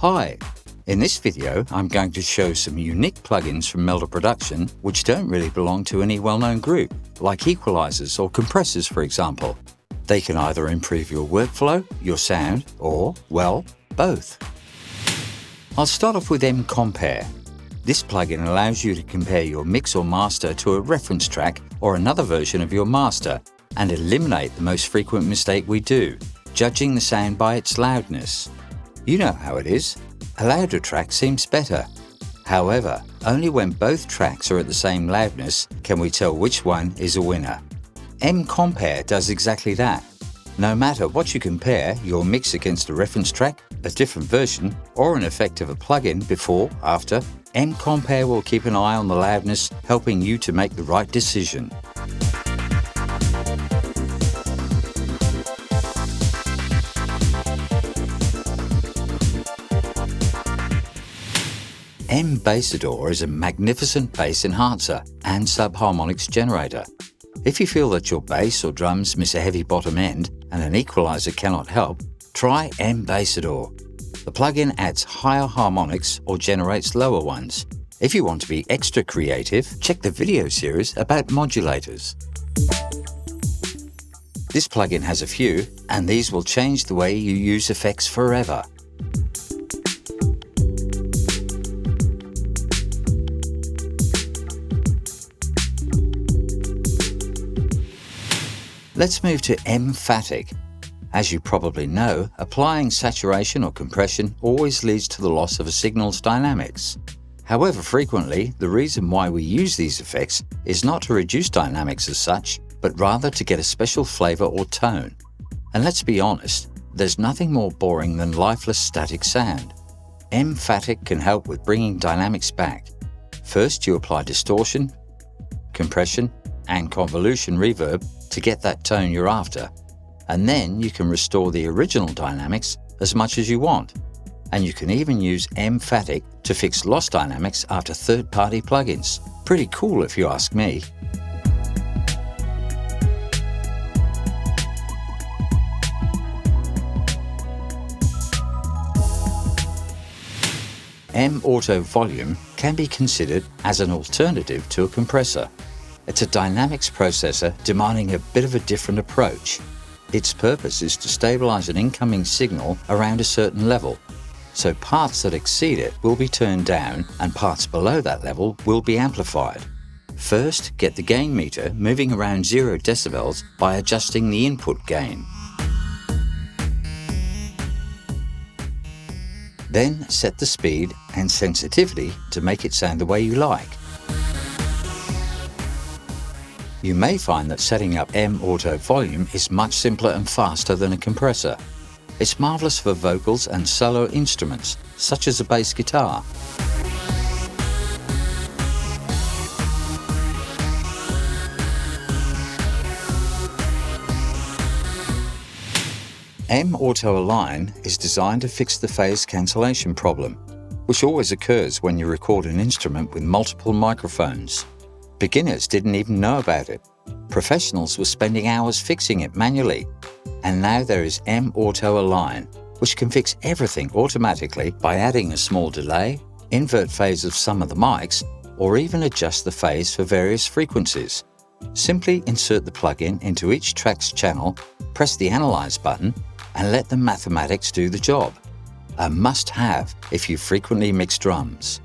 Hi! In this video, I'm going to show some unique plugins from MeldaProduction which don't really belong to any well-known group, like equalizers or compressors, for example. They can either improve your workflow, your sound, or, well, both. I'll start off with MCompare. This plugin allows you to compare your mix or master to a reference track or another version of your master and eliminate the most frequent mistake we do, judging the sound by its loudness. You know how it is. A louder track seems better. However, only when both tracks are at the same loudness can we tell which one is a winner. MCompare does exactly that. No matter what you compare, your mix against a reference track, a different version, or an effect of a plugin before, after, MCompare will keep an eye on the loudness, helping you to make the right decision. MBassador is a magnificent bass enhancer and subharmonics generator. If you feel that your bass or drums miss a heavy bottom end and an equalizer cannot help, try MBassador. The plugin adds higher harmonics or generates lower ones. If you want to be extra creative, check the video series about modulators. This plugin has a few, and these will change the way you use effects forever. Let's move to MPhatik. As you probably know, applying saturation or compression always leads to the loss of a signal's dynamics. However, frequently, the reason why we use these effects is not to reduce dynamics as such, but rather to get a special flavor or tone. And let's be honest, there's nothing more boring than lifeless static sound. MPhatik can help with bringing dynamics back. First, you apply distortion, compression, and convolution reverb to get that tone you're after. And then you can restore the original dynamics as much as you want. And you can even use MPhatik to fix lost dynamics after third-party plugins. Pretty cool if you ask me. MAutoVolume can be considered as an alternative to a compressor. It's a dynamics processor demanding a bit of a different approach. Its purpose is to stabilize an incoming signal around a certain level, so parts that exceed it will be turned down and parts below that level will be amplified. First, get the gain meter moving around 0 decibels by adjusting the input gain. Then set the speed and sensitivity to make it sound the way you like. You may find that setting up MAutoVolume is much simpler and faster than a compressor. It's marvelous for vocals and solo instruments, such as a bass guitar. MAutoAlign is designed to fix the phase cancellation problem, which always occurs when you record an instrument with multiple microphones. Beginners didn't even know about it. Professionals were spending hours fixing it manually. And now there is MAutoAlign, which can fix everything automatically by adding a small delay, invert phase of some of the mics, or even adjust the phase for various frequencies. Simply insert the plugin into each track's channel, press the Analyze button, and let the mathematics do the job. A must-have if you frequently mix drums.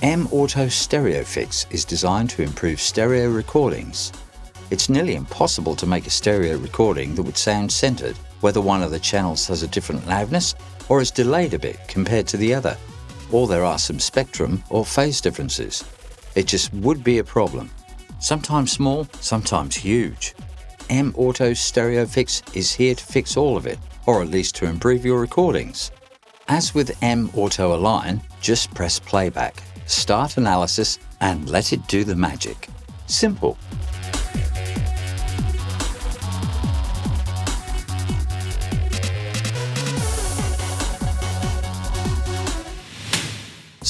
MAutoStereoFix is designed to improve stereo recordings. It's nearly impossible to make a stereo recording that would sound centered, whether one of the channels has a different loudness or is delayed a bit compared to the other, or there are some spectrum or phase differences. It just would be a problem. Sometimes small, sometimes huge. MAutoStereoFix is here to fix all of it, or at least to improve your recordings. As with MAutoAlign, just press playback, start analysis, and let it do the magic. Simple.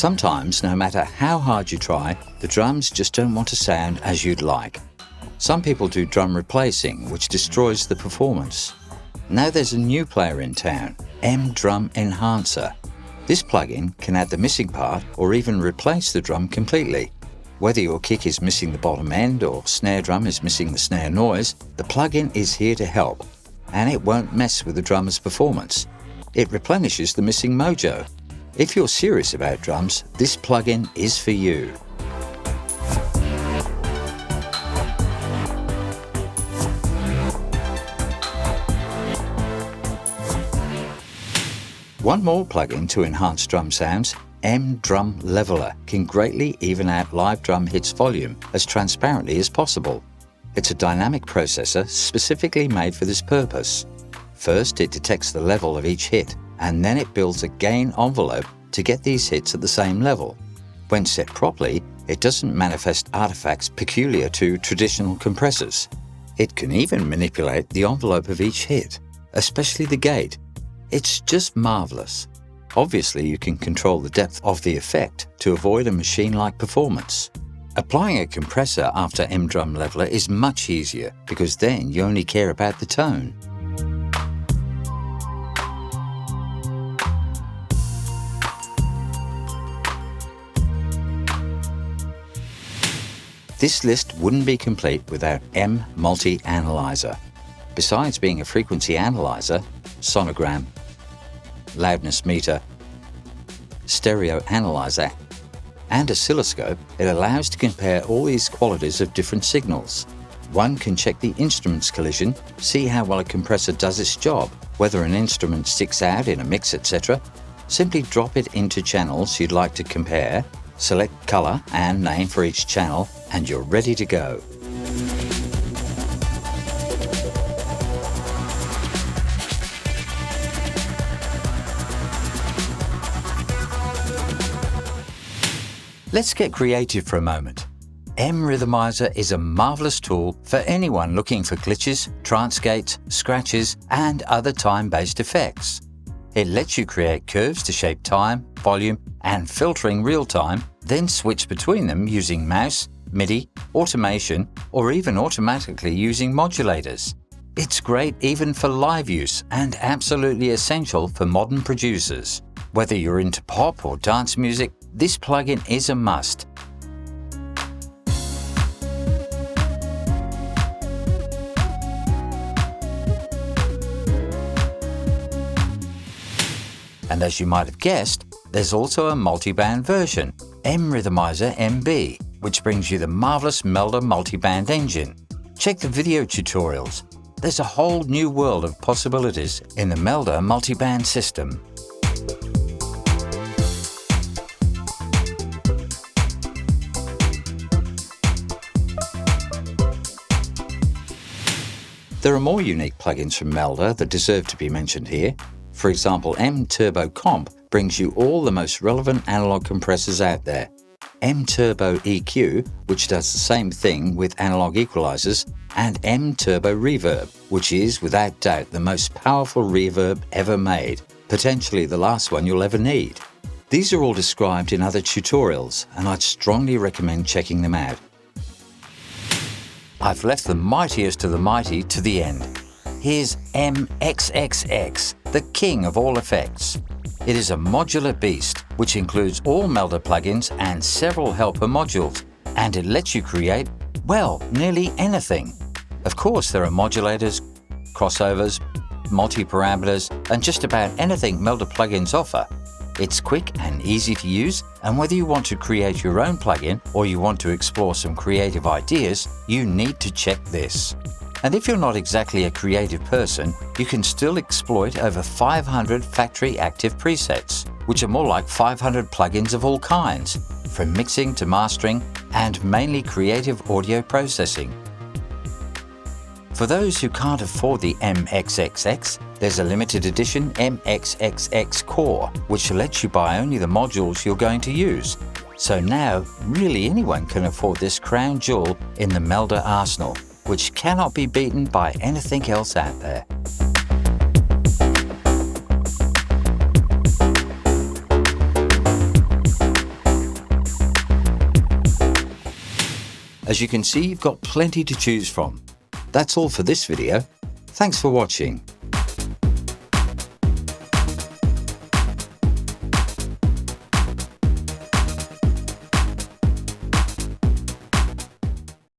Sometimes, no matter how hard you try, the drums just don't want to sound as you'd like. Some people do drum replacing, which destroys the performance. Now there's a new player in town, MDrumEnhancer. This plugin can add the missing part or even replace the drum completely. Whether your kick is missing the bottom end or snare drum is missing the snare noise, the plugin is here to help, and it won't mess with the drummer's performance. It replenishes the missing mojo. If you're serious about drums, this plugin is for you. One more plugin to enhance drum sounds, MDrumLeveler, can greatly even out live drum hits volume as transparently as possible. It's a dynamic processor specifically made for this purpose. First, it detects the level of each hit, and then it builds a gain envelope to get these hits at the same level. When set properly, it doesn't manifest artifacts peculiar to traditional compressors. It can even manipulate the envelope of each hit, especially the gate. It's just marvelous. Obviously, you can control the depth of the effect to avoid a machine-like performance. Applying a compressor after MDrumLeveler is much easier because then you only care about the tone. This list wouldn't be complete without MMultiAnalyzer. Besides being a frequency analyzer, sonogram, loudness meter, stereo analyzer, and oscilloscope, it allows to compare all these qualities of different signals. One can check the instrument's collision, see how well a compressor does its job, whether an instrument sticks out in a mix, etc. Simply drop it into channels you'd like to compare, select color and name for each channel, and you're ready to go. Let's get creative for a moment. MRhythmizer is a marvelous tool for anyone looking for glitches, trance gates, scratches, and other time-based effects. It lets you create curves to shape time, volume, and filtering real-time, then switch between them using mouse, MIDI, automation, or even automatically using modulators. It's great even for live use and absolutely essential for modern producers. Whether you're into pop or dance music, this plugin is a must. And as you might have guessed, there's also a multi-band version, MRhythmizerMB, which brings you the marvelous Melda multi-band engine. Check the video tutorials. There's a whole new world of possibilities in the Melda multi-band system. There are more unique plugins from Melda that deserve to be mentioned here. For example, MTurboComp brings you all the most relevant analog compressors out there. MTurboEQ, which does the same thing with analog equalizers, and MTurboReverb, which is without doubt the most powerful reverb ever made, potentially the last one you'll ever need. These are all described in other tutorials, and I'd strongly recommend checking them out. I've left the mightiest of the mighty to the end. Here's MXXX, the king of all effects. It is a modular beast, which includes all Melda plugins and several helper modules, and it lets you create, well, nearly anything. Of course, there are modulators, crossovers, multi-parameters, and just about anything Melda plugins offer. It's quick and easy to use, and whether you want to create your own plugin or you want to explore some creative ideas, you need to check this. And if you're not exactly a creative person, you can still exploit over 500 factory active presets, which are more like 500 plugins of all kinds, from mixing to mastering and mainly creative audio processing. For those who can't afford the MXXX, there's a limited edition MXXXCore, which lets you buy only the modules you're going to use. So now, really anyone can afford this crown jewel in the Melda arsenal, which cannot be beaten by anything else out there. As you can see, you've got plenty to choose from. That's all for this video. Thanks for watching.